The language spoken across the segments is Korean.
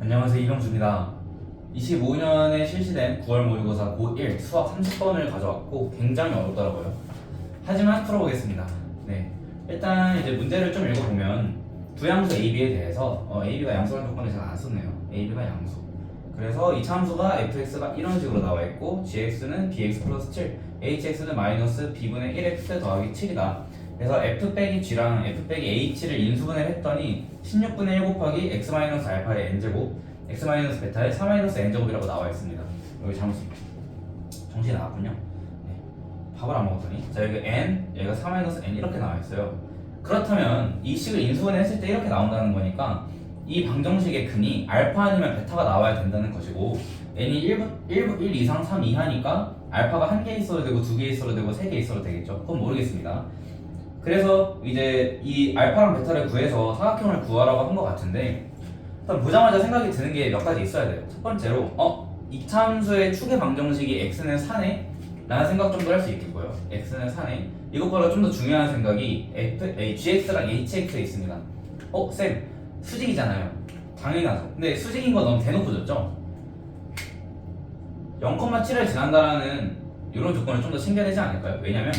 안녕하세요, 이병주입니다. 25년에 실시된 9월 모의고사 고1 수학 30번을 가져왔고 굉장히 어렵더라고요. 하지만 풀어보겠습니다. 네, 일단 이제 문제를 좀 읽어보면 두 양수 AB에 대해서 AB가 양수라는 조건을 제가 안 썼네요. AB가 양수. 그래서 이 참수가 fx가 이런 식으로 나와 있고 gx는 bx 플러스 7, hx는 마이너스 b분의 1x 더하기 7이다. 그래서 f 빼기 g랑 f 빼기 h를 인수분해를 했더니 16분의 1 곱하기 x 마이너스 알파의 n제곱 x 마이너스 베타의 4 마이너스 n제곱이라고 나와 있습니다. 여기 잠수 정신이 나갔군요. 네. 밥을 안 먹었더니 자 여기 n, 여기가 4 마이너스 n 이렇게 나와 있어요. 그렇다면 이 식을 인수분해 했을 때 이렇게 나온다는 거니까 이 방정식의 근이 알파 아니면 베타가 나와야 된다는 것이고 n이 1 이상 3 이하니까 알파가 1개 있어도 되고 2개 있어도 되고 3개 있어도 되겠죠. 그건 모르겠습니다. 그래서 이제 이 알파랑 베타를 구해서 사각형을 구하라고 한 것 같은데 일단 보자마자 생각이 드는 게 몇 가지 있어야 돼요. 첫 번째로 이 참수의 축의 방정식이 x는 4네? 라는 생각 정도 할 수 있겠고요. x는 4네. 이것보다 좀 더 중요한 생각이 gx랑 hx에 있습니다. 쌤 수직이잖아요. 당연하죠. 근데 수직인 거 너무 대놓고 줬죠? 0,7을 지난다라는 이런 조건을 좀 더 챙겨야 되지 않을까요? 왜냐면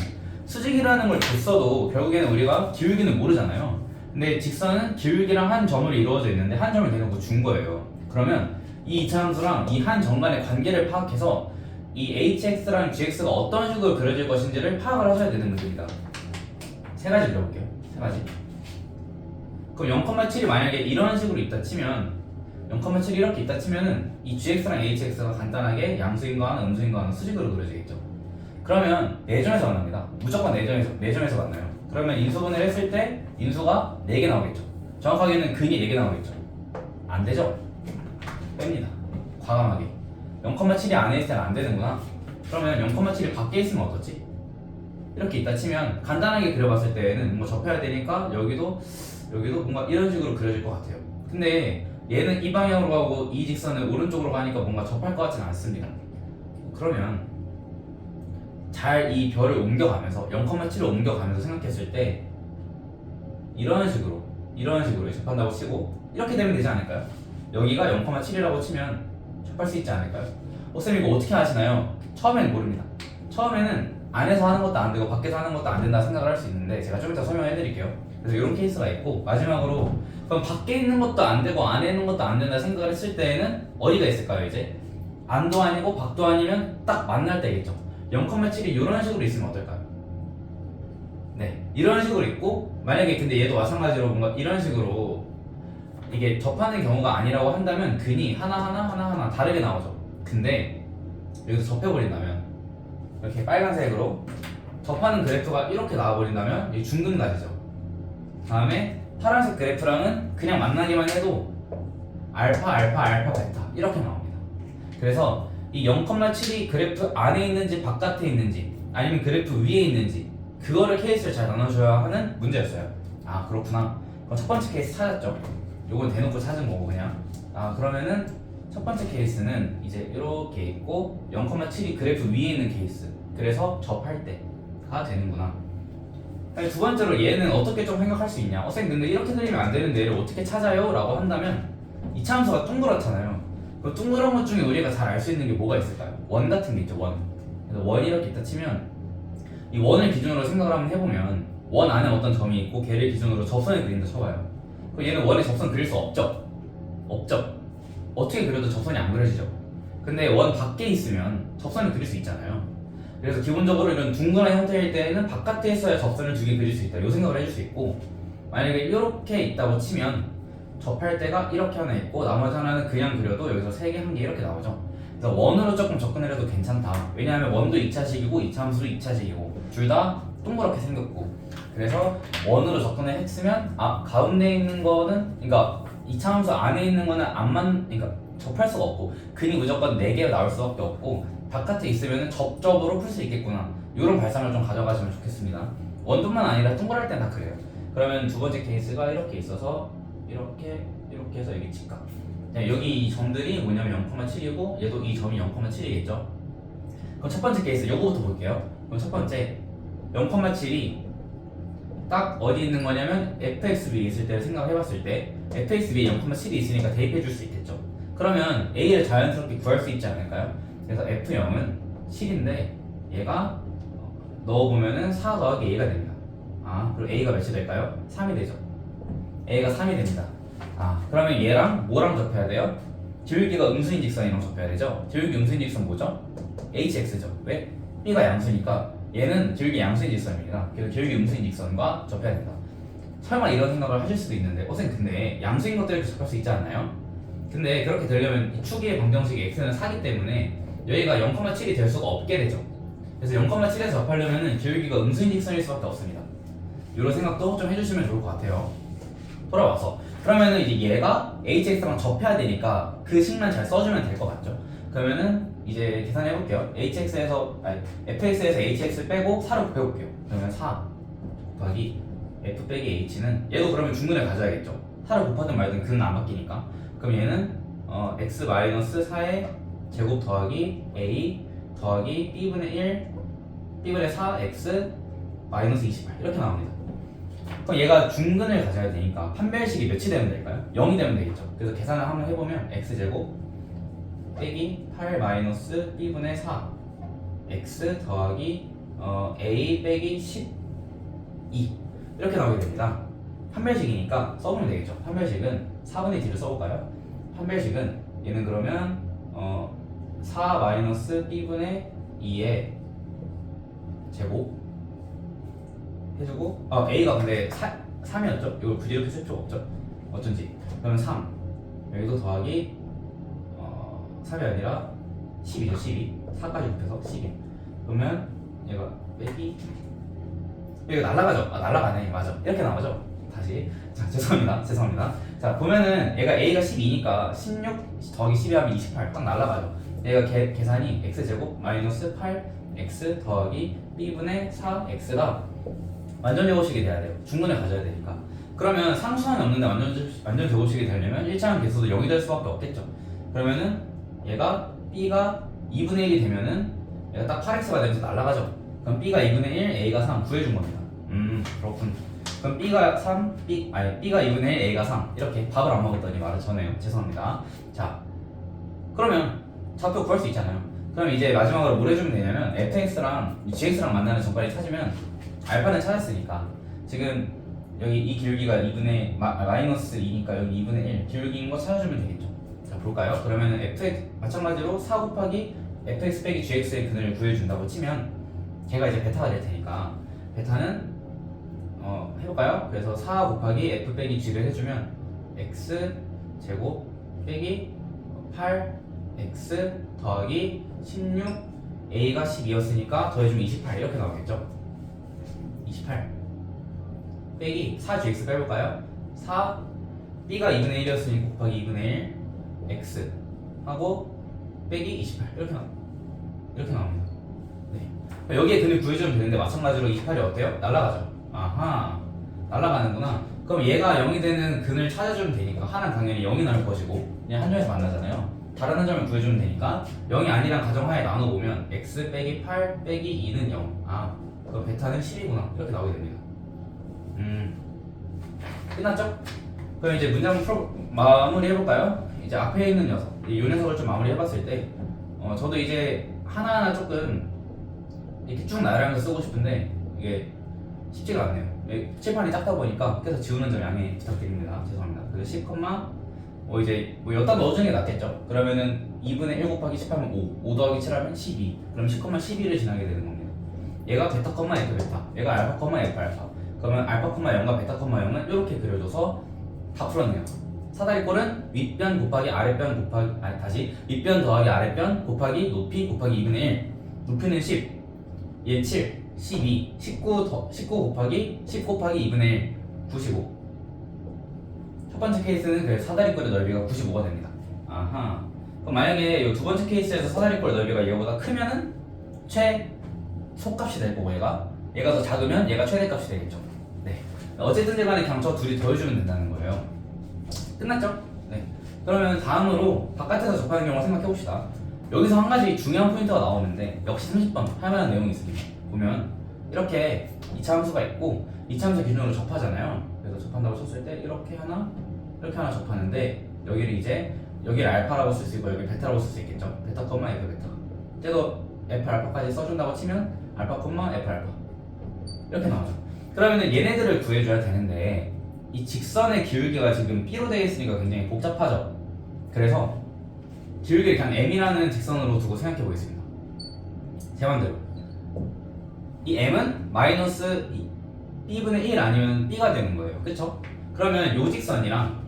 수직이라는 걸 줬어도 결국에는 우리가 기울기는 모르잖아요. 근데 직선은 기울기랑 한 점으로 이루어져 있는데 한 점을 대놓고 준 거예요. 그러면 이 이차함수랑 이 한 점 간의 관계를 파악해서 이 hx랑 gx가 어떤 식으로 그려질 것인지를 파악을 하셔야 되는 문제입니다. 세 가지 그려볼게요. 세 가지. 그럼 0,7이 만약에 이런 식으로 있다 치면 0,7이 이렇게 있다 치면은 이 gx랑 hx가 간단하게 양수인 거 하나, 음수인 거 하나 수직으로 그려지겠죠. 그러면 내점에서 만납니다. 무조건 내점에서 만나요. 그러면 인수분해를 했을 때 인수가 4개 나오겠죠. 정확하게는 근이 4개 나오겠죠. 안 되죠? 뺍니다. 과감하게. 0,7이 안에 있을 때는 안 되는구나. 그러면 0,7이 밖에 있으면 어떻지? 이렇게 있다 치면 간단하게 그려봤을 때는 뭐 접해야 되니까 여기도 뭔가 이런 식으로 그려질 것 같아요. 근데 얘는 이 방향으로 가고 이 직선은 오른쪽으로 가니까 뭔가 접할 것 같지는 않습니다. 그러면 잘 이 별을 옮겨가면서 0,7을 옮겨가면서 생각했을 때 이런 식으로 접한다고 치고 이렇게 되면 되지 않을까요? 여기가 0,7이라고 치면 접할 수 있지 않을까요? 쌤 이거 어떻게 하시나요? 처음에는 모릅니다. 처음에는 안에서 하는 것도 안 되고 밖에서 하는 것도 안 된다 생각을 할 수 있는데 제가 좀 이따 설명해 드릴게요. 그래서 이런 케이스가 있고 마지막으로 그럼 밖에 있는 것도 안 되고 안에 있는 것도 안 된다 생각을 했을 때에는 어디가 있을까요? 이제 안도 아니고 밖도 아니면 딱 만날 때겠죠. 0,7이 이런 식으로 있으면 어떨까요? 네, 이런 식으로 있고 만약에 근데 얘도 마찬가지로 뭔가 이런 식으로 이게 접하는 경우가 아니라고 한다면 근이 하나하나 다르게 나오죠. 근데 여기서 접해버린다면 이렇게 빨간색으로 접하는 그래프가 이렇게 나와버린다면 이 중근각이죠. 다음에 파란색 그래프랑은 그냥 만나기만 해도 알파 베타 이렇게 나옵니다. 그래서 이 0,7이 그래프 안에 있는지 바깥에 있는지 아니면 그래프 위에 있는지 그거를 케이스를 잘 나눠줘야 하는 문제였어요. 아 그렇구나. 그럼 첫 번째 케이스 찾았죠. 요건 대놓고 찾은 거고 그냥 그러면은 첫 번째 케이스는 이제 이렇게 있고 0,7이 그래프 위에 있는 케이스. 그래서 접할 때가 되는구나. 두 번째로 얘는 어떻게 좀 생각할 수 있냐? 쌤 근데 이렇게 그리면 안 되는데 얘를 어떻게 찾아요? 라고 한다면 이 참수가 둥그렇잖아요. 그 둥그런 것 중에 우리가 잘 알 수 있는 게 뭐가 있을까요? 원 같은 게 있죠. 원. 그래서 원이 이렇게 있다 치면 이 원을 기준으로 생각을 한번 해보면 원 안에 어떤 점이 있고 걔를 기준으로 접선을 그린다 쳐봐요. 그럼 얘는 원에 접선 그릴 수 없죠. 어떻게 그려도 접선이 안 그려지죠. 근데 원 밖에 있으면 접선을 그릴 수 있잖아요. 그래서 기본적으로 이런 둥근한 형태일 때는 바깥에 있어야 접선을 2개 그릴 수 있다. 이 생각을 해줄 수 있고 만약에 이렇게 있다고 치면 접할 때가 이렇게 하나 있고 나머지 하나는 그냥 그려도 여기서 3개, 1개 이렇게 나오죠. 그래서 원으로 조금 접근을 해도 괜찮다. 왜냐하면 원도 2차식이고 2차 함수도 2차식이고 둘 다 동그랗게 생겼고 그래서 원으로 접근을 했으면 가운데 있는 거는 그러니까 2차 함수 안에 있는 거는 그러니까 접할 수가 없고 근이 무조건 4개가 나올 수밖에 없고 바깥에 있으면 접접으로 풀 수 있겠구나. 이런 발상을 좀 가져가시면 좋겠습니다. 원뿐만 아니라 동그랄 땐 다 그래요. 그러면 두 번째 케이스가 이렇게 있어서 이렇게 해서 여기 직각. 여기 이 점들이 뭐냐면 0,7이고 얘도 이 점이 0,7이겠죠. 그럼 첫 번째 케이스 요거부터 볼게요. 그럼 첫 번째 0,7이 딱 어디 있는 거냐면 fx 위에 있을 때를 생각해봤을 때 fx 위에 0,7이 있으니까 대입해 줄 수 있겠죠. 그러면 A를 자연스럽게 구할 수 있지 않을까요? 그래서 F0은 7인데 얘가 넣어보면은 4 더하기 A가 됩니다. 그리고 A가 몇이 될까요? 3이 되죠. A가 3이 됩니다. 그러면 얘랑 뭐랑 접해야 돼요? 기울기가 음수인 직선이랑 접해야 되죠. 기울기 음수인 직선 뭐죠? HX죠. 왜? B가 양수니까 얘는 기울기 양수인 직선입니다. 그래서 기울기 음수인 직선과 접해야 된다. 설마 이런 생각을 하실 수도 있는데 선생님 근데 양수인 것들을 접할 수 있지 않나요? 근데 그렇게 되려면 이 축의 방정식 x는 4기 때문에 여기가 0,7이 될 수가 없게 되죠. 그래서 0,7에서 접하려면 기울기가 음수인 직선일 수밖에 없습니다. 이런 생각도 좀 해주시면 좋을 것 같아요. 돌아와서 그러면은 이제 얘가 hx랑 접해야 되니까 그 식만 잘 써주면 될 것 같죠? 그러면은 이제 계산해 볼게요. fx에서 hx 빼고 4를 곱해볼게요. 그러면 4 곱하기 f 빼기 h는 얘도 그러면 중근을 가져야겠죠. 4를 곱하든 말든 근은 안 바뀌니까. 그럼 얘는 x-4의 제곱 더하기 a 더하기 b분의 1 b분의 4 x 마이너스 28 이렇게 나옵니다. 그럼 얘가 중근을 가져야 되니까 판별식이 몇이 되면 될까요? 0이 되면 되겠죠. 그래서 계산을 한번 해보면 x제곱 빼기 8 마이너스 b분의 4 x 더하기 a 빼기 12 이렇게 나오게 됩니다. 판별식이니까 써보면 되겠죠. 판별식은 4분의 d를 써볼까요? 판별식은 얘는 그러면 4 마이너스 b분의 2의 제곱 해주고 a가 근데 3이었죠? 이걸 굳이 이렇게 쓸 필요 없죠? 어쩐지. 그러면 3 여기도 더하기 3이 아니라 12죠. 12 4까지 곱해서 12 그러면 얘가 빼기 이거 날라가죠? 날라가네. 맞아. 이렇게 나오죠? 다시. 자, 죄송합니다. 자, 보면은 얘가 A가 12니까 16 더하기 12 하면 28. 딱 날라가죠. 얘가 계산이 X제곱 마이너스 8X 더하기 B분의 4X가 완전 제곱식이 돼야 돼요. 중근을 가져야 되니까. 그러면 상수항이 없는데 완전 제곱식이 되려면 1차항 개수도 0이 될 수밖에 없겠죠. 그러면은 얘가 B가 2분의 1이 되면은 얘가 딱 8X가 되면서 날라가죠. 그럼 B가 2분의 1, A가 3 구해준 겁니다. 그렇군. 그럼 B가 3, B가 2분의 1, A가 3 이렇게 밥을 안 먹었더니 말을 전해요. 죄송합니다. 자, 그러면 좌표 구할 수 있잖아요. 그럼 이제 마지막으로 뭘 해주면 되냐면 fx랑 gx랑 만나는 점까지 찾으면 알파는 찾았으니까 지금 여기 이 기울기가 2분의 마이너스 2니까 여기 2분의 1 기울기인 거 찾아주면 되겠죠. 자, 볼까요? 그러면은 fx 마찬가지로 4 곱하기 fx 빼기 gx의 근을 구해준다고 치면 걔가 이제 베타가 될 테니까 베타는 해볼까요? 그래서 4 곱하기 f 빼기 g를 해주면 x 제곱 빼기 8x 더하기 16 a가 12였으니까 더해주면 28 이렇게 나오겠죠? 28 빼기 4gx 빼볼까요? 4 b가 2분의 1이었으니 곱하기 2분의 1 x 하고 빼기 28 이렇게 나옵니다. 네. 여기에 근을 구해주면 되는데 마찬가지로 28이 어때요? 날아가죠. 아하, 날아가는구나. 그럼 얘가 0이 되는 근을 찾아주면 되니까 하나는 당연히 0이 나올 것이고 그냥 한 점에서 만나잖아요. 다른 한 점을 구해주면 되니까 0이 아니란 가정하에 나눠보면 x 빼기 8 빼기 2는 0. 그럼 베타는 10이구나 이렇게 나오게 됩니다. 끝났죠? 그럼 이제 문장 마무리 해볼까요? 이제 앞에 있는 녀석 이 녀석을 좀 마무리 해봤을 때 저도 이제 하나하나 조금 이렇게 쭉 나열하면서 쓰고 싶은데 이게 쉽지가 않네요. 칠판이 작다 보니까 그래서 지우는 점 양해 부탁드립니다. 죄송합니다. 그래서 10, 이제 여기다 넣어주는 게 낫겠죠. 그러면은 2분의 1 곱하기 10 하면 5 더하기 7 하면 12 그럼 10,12를 지나게 되는 겁니다. 얘가 베타, F 베타 얘가 알파, F 알파 그러면 알파, 0과 베타, 0은 이렇게 그려줘서 다 풀었네요. 사다리꼴은 윗변 곱하기 아랫변 곱하기 윗변 더하기 아랫변 곱하기 높이 곱하기 2분의 1 높이는 10 얘 7 12 19 곱하기 10 곱하기 2분의 1 95 첫 번째 케이스는 그래서 사다리꼴의 넓이가 95가 됩니다. 아하. 그럼 만약에 이 두 번째 케이스에서 사다리꼴의 넓이가 얘보다 크면은 최소값이 될 거고 얘가 더 작으면 얘가 최대값이 되겠죠. 네. 어쨌든 간에 그냥 저 둘이 더해주면 된다는 거예요. 끝났죠? 네. 그러면 다음으로 바깥에서 접하는 경우를 생각해 봅시다. 여기서 한 가지 중요한 포인트가 나오는데 역시 30번 할 만한 내용이 있습니다. 보면 이렇게 2차 함수가 있고 2차 함수 기준으로 접하잖아요. 그래서 접한다고 쳤을 때 이렇게 하나 접하는데 여기를 이제 여기를 알파라고 쓸 수 있고 여기 베타라고 쓸 수 있겠죠. 베타, F 베타. 쟤도 F 알파까지 써준다고 치면 알파, F 알파 이렇게 나오죠. 그러면은 얘네들을 구해줘야 되는데 이 직선의 기울기가 지금 B로 되어 있으니까 굉장히 복잡하죠. 그래서 기울기를 그냥 M이라는 직선으로 두고 생각해 보겠습니다. 제 맘대로 이 M은 마이너스 B분의 1 아니면 B가 되는 거예요. 그쵸? 그러면 요 직선이랑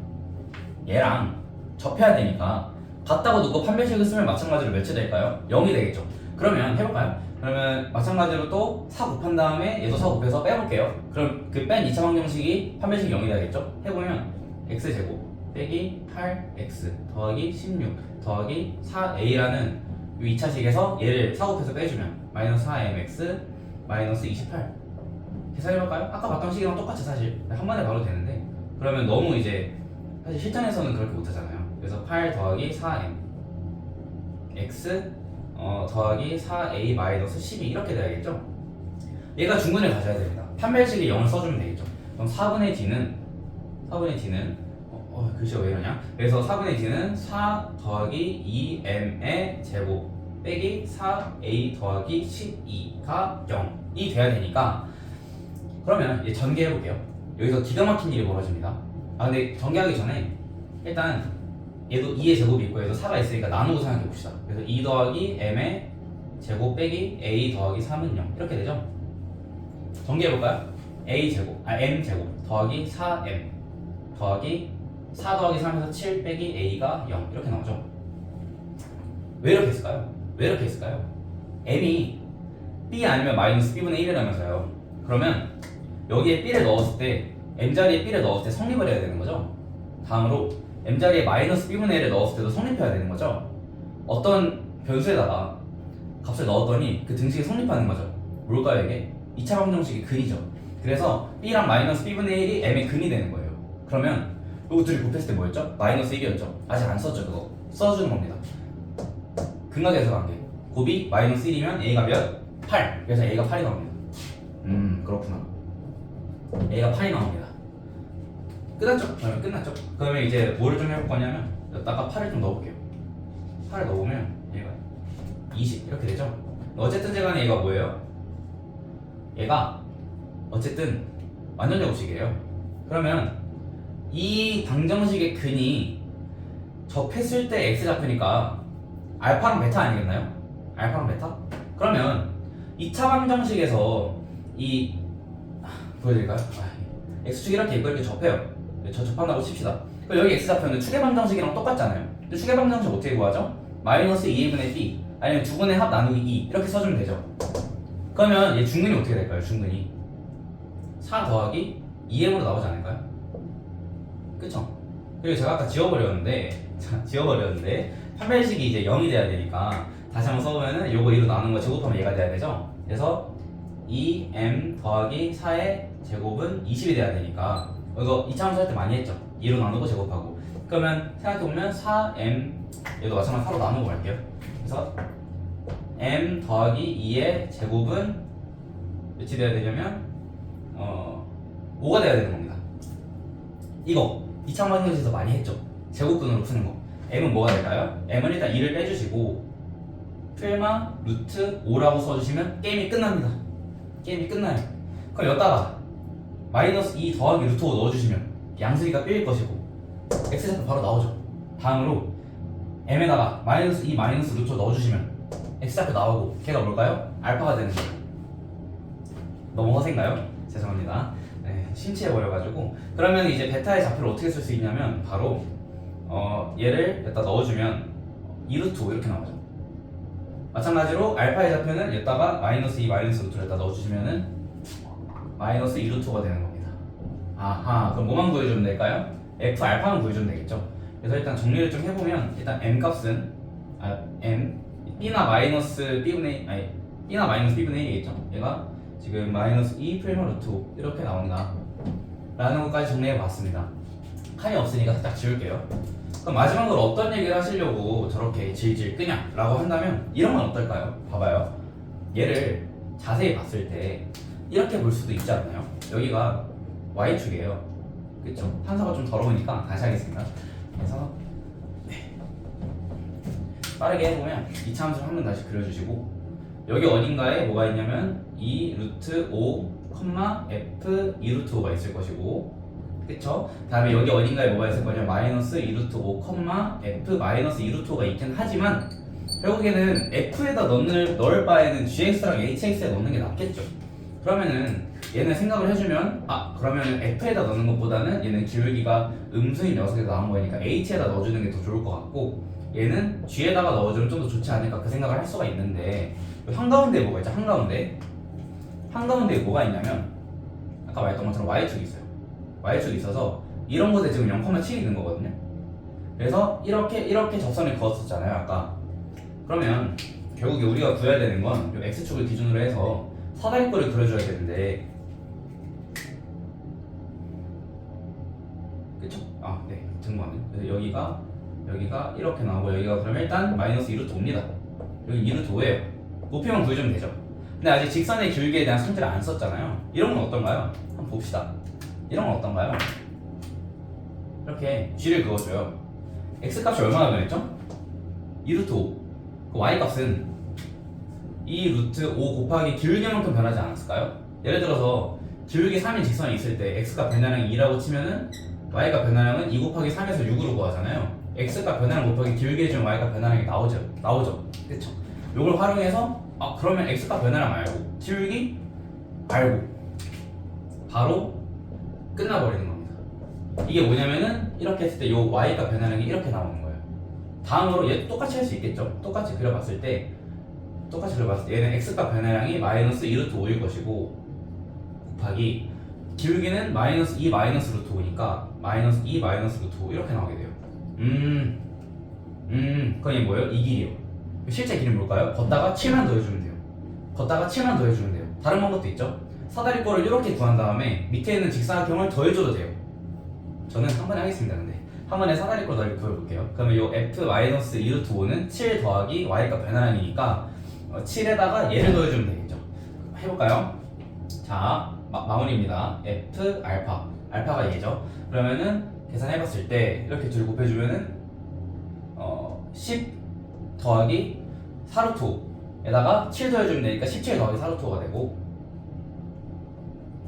얘랑 접해야 되니까 같다고 놓고 판별식을 쓰면 마찬가지로 몇이 될까요? 0이 되겠죠. 그러면 해볼까요? 그러면 마찬가지로 또 4 곱한 다음에 얘도 4 곱해서 빼볼게요. 그럼 그 뺀 2차 방정식이 판별식이 0이 되겠죠? 해보면 x제곱 빼기 8x 더하기 16 더하기 4a라는 이 2차식에서 얘를 4 곱해서 빼주면 마이너스 4mx 마이너스 28 계산해볼까요? 아까 봤던 식이랑 똑같이 사실 한 번에 바로 되는데 그러면 너무 이제 사실 실전에서는 그렇게 못하잖아요. 그래서 8 더하기 4m x 더하기 4a 마이너스 12 이렇게 돼야겠죠? 얘가 중근을 가져야 됩니다. 판별식에 0을 써주면 되겠죠. 그럼 4분의 d는 글씨가 왜 이러냐? 그래서 4분의 d는 4 더하기 2m의 제곱 빼기 4a 더하기 12가 0이 돼야 되니까 그러면 얘 전개해볼게요. 여기서 기가 막힌 일이 벌어집니다. 근데 전개하기 전에 일단 얘도 2의 제곱이 있고 얘도 4가 있으니까 나누고 생각해봅시다. 그래서 2 더하기 m의 제곱 빼기 a 더하기 3은 0 이렇게 되죠? 전개해볼까요? m 제곱 더하기 4m 더하기 4 더하기 3에서 7 빼기 a가 0 이렇게 나오죠? 왜 이렇게 했을까요? m이 b 아니면 마이너스 b분의 1이라면서요. 그러면 여기에 b를 넣었을 때 m자리에 b를 넣었을 때 성립을 해야 되는 거죠. 다음으로 m자리에 마이너스 b분의 1을 넣었을 때도 성립해야 되는 거죠. 어떤 변수에다가 값을 넣었더니 그 등식이 성립하는 거죠. 뭘까요 이게? 2차 방정식의 근이죠. 그래서 b랑 마이너스 b분의 1이 m의 근이 되는 거예요. 그러면 이거 둘이 곱했을 때 뭐였죠? 마이너스 1이었죠. 아직 안 썼죠. 그거 써주는 겁니다. 근각에서 관계 곱이 마이너스 1이면 a가 몇? 8 그래서 a가 8이 나옵니다. 그렇구나. a가 8이 나옵니다. 끝났죠? 그러면 끝났죠? 그러면 이제 뭐를 좀 해볼 거냐면 여기다가 8을 좀 넣어볼게요. 8을 넣으면 얘가 20 이렇게 되죠? 어쨌든 제간에 얘가 뭐예요? 얘가 어쨌든 완전 제곱식이에요. 그러면 이 방정식의 근이 접했을 때 x 잡히니까 알파랑 베타 아니겠나요? 알파랑 베타? 그러면 2차 방정식에서 이 보여드릴까요? x축이 이렇게 있고 이렇게 접해요. 접한다고 칩시다. 그럼 여기 x 좌표는 축의 방정식이랑 똑같잖아요. 근데 축의 방정식 어떻게 구하죠? 마이너스 2분의 b 아니면 두 분의 합 나누기 2 이렇게 써주면 되죠. 그러면 얘 중근이 어떻게 될까요? 중근이 4 더하기 2m으로 나오지 않을까요? 그쵸? 그리고 제가 아까 지워버렸는데 판별식이 이제 0이 돼야 되니까 다시 한번 써보면은 요거 2로 나눈 거 제곱하면 얘가 돼야 되죠? 그래서 2m 더하기 4의 제곱은 20이 돼야 되니까 이거 2차 함수 할 때 많이 했죠? 2로 나누고 제곱하고 그러면 생각해보면 4m 얘도 마찬가지로 4로 나누고 갈게요. 그래서 m 더하기 2의 제곱은 몇이 돼야 되냐면 5가 돼야 되는 겁니다. 이거 2차 방정식에서 많이 했죠? 제곱근으로 푸는 거. m은 뭐가 될까요? m은 일단 2를 빼주시고 풀마 루트 5라고 써주시면 게임이 끝납니다. 게임이 끝나요. 그럼 여기다가 마이너스 2 더하기 루트 5 넣어주시면 양수기가 삘 것이고 x좌표 바로 나오죠. 다음으로 m에다가 마이너스 2 마이너스 루트 5 넣어주시면 x좌표 나오고 걔가 뭘까요? 알파가 되는 거예요. 너무 허세인가요? 죄송합니다. 네, 심취해버려가지고 그러면 이제 베타의 좌표를 어떻게 쓸 수 있냐면 바로 얘를 여기다 넣어주면 2루트 5 이렇게 나오죠. 마찬가지로 알파의 좌표는 여기다가 마이너스 2 마이너스 루트를 여기다 넣어주시면은 마이너스 2루트가 되는 겁니다. 아하, 그럼 뭐만 구해주면 될까요? f 알파만 구해주면 되겠죠. 그래서 일단 정리를 좀 해보면 일단 m 값은 m b나 마이너스 b분의 b나 마이너스 b분의 1이겠죠. 얘가 지금 마이너스 2 풀마 루트 5 이렇게 나온다 라는 것까지 정리해봤습니다. 칸이 없으니까 살짝 지울게요. 그럼 마지막으로 어떤 얘기를 하시려고 저렇게 질질 끄냐 라고 한다면 이런 건 어떨까요? 봐봐요. 얘를 자세히 봤을 때 이렇게 볼 수도 있지 않나요? 여기가 y축이에요. 그쵸? 판서가 좀 더러우니까 다시 하겠습니다. 그래서 빠르게 해보면 이차 함수를 한번 다시 그려주시고 여기 어딘가에 뭐가 있냐면 2 루트 5, f 2 루트 5가 있을 것이고 그쵸? 다음에 여기 어딘가에 뭐가 있을 거냐 마이너스 2 루트 5, f 마이너스 2 루트 5가 있긴 하지만 결국에는 f에다 넣을 바에는 gx랑 hx에 넣는 게 낫겠죠. 그러면은 얘는 생각을 해주면 그러면 f에다 넣는 것보다는 얘는 기울기가 음수인 녀석에다 나온 거니까 h에다 넣어주는 게 더 좋을 것 같고 얘는 g에다가 넣어주면 좀 더 좋지 않을까 그 생각을 할 수가 있는데 한가운데에 뭐가 있죠? 한가운데에 뭐가 있냐면 아까 말했던 것처럼 y축이 있어요. y축이 있어서 이런 곳에 지금 0,7이 있는 거거든요. 그래서 이렇게 접선을 그었었잖아요 아까. 그러면 결국에 우리가 구해야 되는 건 이 x축을 기준으로 해서 사다리꼴을 그려줘야 되는데 그쵸? 네 등반은 그래서 여기가 이렇게 나오고 여기가 그럼 일단 마이너스 2루트 5입니다. 여기 2루트 5예요. 높이만 구해주면 되죠. 근데 아직 직선의 길기에 대한 성질을 안 썼잖아요. 이런 건 어떤가요? 한번 봅시다. 이런 건 어떤가요? 이렇게 g를 그어줘요. x값이 얼마나 변했죠? 2루트 5. 그 y값은 2루트 5 곱하기 기울기만큼 변하지 않았을까요? 예를 들어서 기울기 3인 직선이 있을 때 x가 변화량이 2라고 치면은 y가 변화량은 2 곱하기 3에서 6으로 구하잖아요. x가 변화량 곱하기 기울기 해주면 y가 변화량이 나오죠. 그쵸? 요걸 활용해서 그러면 x가 변화량 알고 기울기 알고 바로 끝나버리는 겁니다. 이게 뭐냐면은 이렇게 했을 때 요 y가 변화량이 이렇게 나오는 거예요. 다음으로 얘 똑같이 할 수 있겠죠? 똑같이 그려봤을 때 얘는 x값 변화량이 마이너스 2루트 5일 것이고 곱하기 기울기는 마이너스 2 마이너스 루트 5니까 마이너스 2 마이너스 루트 5 이렇게 나오게 돼요. 그럼 이게 뭐예요? 이 길이요. 실제 길이는 뭘까요? 걷다가 7만 더해주면 돼요. 다른 방법도 있죠? 사다리꼴을 이렇게 구한 다음에 밑에 있는 직사각형을 더해줘도 돼요. 저는 한 번에 하겠습니다. 근데 한 번에 사다리꼴 넓이 구해볼게요. 그러면 요 f 마이너스 2루트 5는 7 더하기 y값 변화량이니까 7에다가 얘를 더해주면 되겠죠. 해볼까요? 자, 마무리입니다. f 알파가 얘죠. 그러면은 계산해봤을 때 이렇게 둘 곱해주면은 10 더하기 4루트 5에다가 7 더해주면 되니까 17 더하기 4루트 5가 되고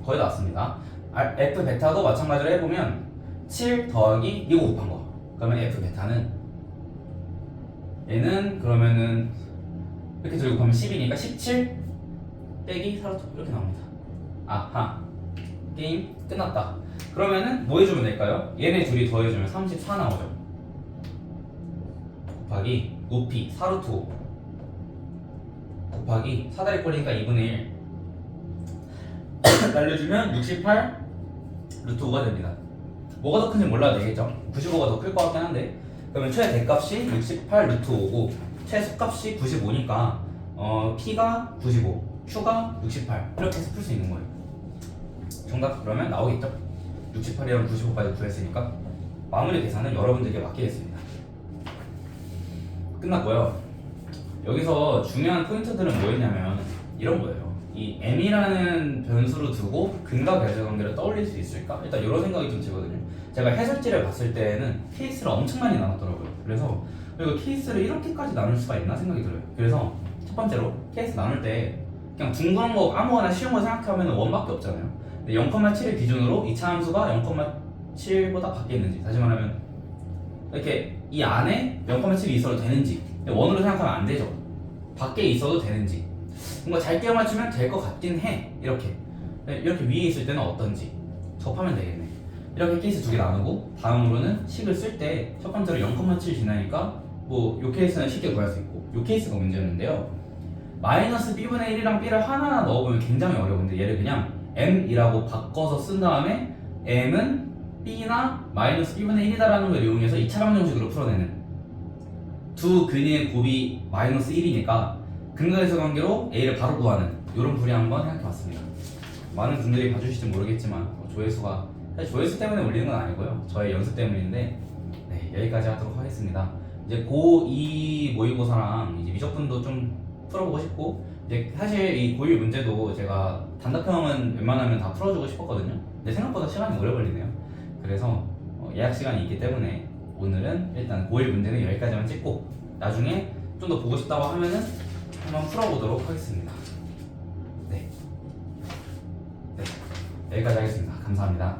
거의 다 왔습니다. f 베타도 마찬가지로 해보면 7 더하기 이거 곱한 거. 그러면 f 베타는 얘는 그러면은 이렇게 들고 가면 10이니까 17 빼기 4루트 이렇게 나옵니다. 아하, 게임 끝났다. 그러면은 뭐 해주면 될까요? 얘네 둘이 더해주면 34 나오죠. 곱하기 높이 4루트 5 곱하기 사다리꼴이니까 2분의 1 날려주면 68 루트 5가 됩니다. 뭐가 더 큰지 몰라도 되겠죠? 95가 더 클 것 같긴 한데 그러면 최대 대값이 68 루트 5고 최소값이 95니까 P가 95, Q가 68 이렇게 해서 풀 수 있는 거예요. 정답 그러면 나오겠죠? 68이랑 95까지 구했으니까 마무리 계산은 여러분들께 맡기겠습니다. 끝났고요. 여기서 중요한 포인트들은 뭐였냐면 이런 거예요. 이 m이라는 변수로 두고 근과 결제 관계를 떠올릴 수 있을까? 일단 이런 생각이 좀 들거든요. 제가 해설지를 봤을 때는 케이스를 엄청 많이 나눴더라고요. 그래서 이거 케이스를 이렇게까지 나눌 수가 있나 생각이 들어요. 그래서 첫 번째로 케이스 나눌 때 그냥 둥그런 거 아무거나 쉬운 거 생각하면 원밖에 없잖아요. 근데 0,7을 기준으로 2차 함수가 0,7보다 밖에 있는지, 다시 말하면 이렇게 이 안에 0,7이 있어도 되는지, 원으로 생각하면 안 되죠. 밖에 있어도 되는지, 뭔가 잘 끼워 맞추면 될 것 같긴 해. 이렇게 위에 있을 때는 어떤지 접하면 되겠네. 이렇게 케이스 두 개 나누고 다음으로는 식을 쓸 때 첫 번째로 0,7 지나니까 뭐 요 케이스는 쉽게 구할 수 있고 요 케이스가 문제였는데요. 마이너스 b분의 1이랑 b를 하나하나 넣어보면 굉장히 어려운데 얘를 그냥 m이라고 바꿔서 쓴 다음에 m은 b나 마이너스 b분의 1이다라는 걸 이용해서 2차 방정식으로 풀어내는, 두 근의 곱이 마이너스 1이니까 근거에서 관계로 a를 바로 구하는 이런 풀이 한번 생각해봤습니다. 많은 분들이 봐주실지 모르겠지만 조회수가 사실 조회수 때문에 올리는 건 아니고요, 저의 연습 때문인데 네, 여기까지 하도록 하겠습니다. 이제 고2 모의고사랑 이제 미적분도 좀 풀어보고 싶고, 이제 사실 이 고1 문제도 제가 단답형은 웬만하면 다 풀어주고 싶었거든요. 근데 생각보다 시간이 오래 걸리네요. 그래서 예약 시간이 있기 때문에 오늘은 일단 고1 문제는 여기까지만 찍고 나중에 좀 더 보고 싶다고 하면은 한번 풀어보도록 하겠습니다. 네. 네. 여기까지 하겠습니다. 감사합니다.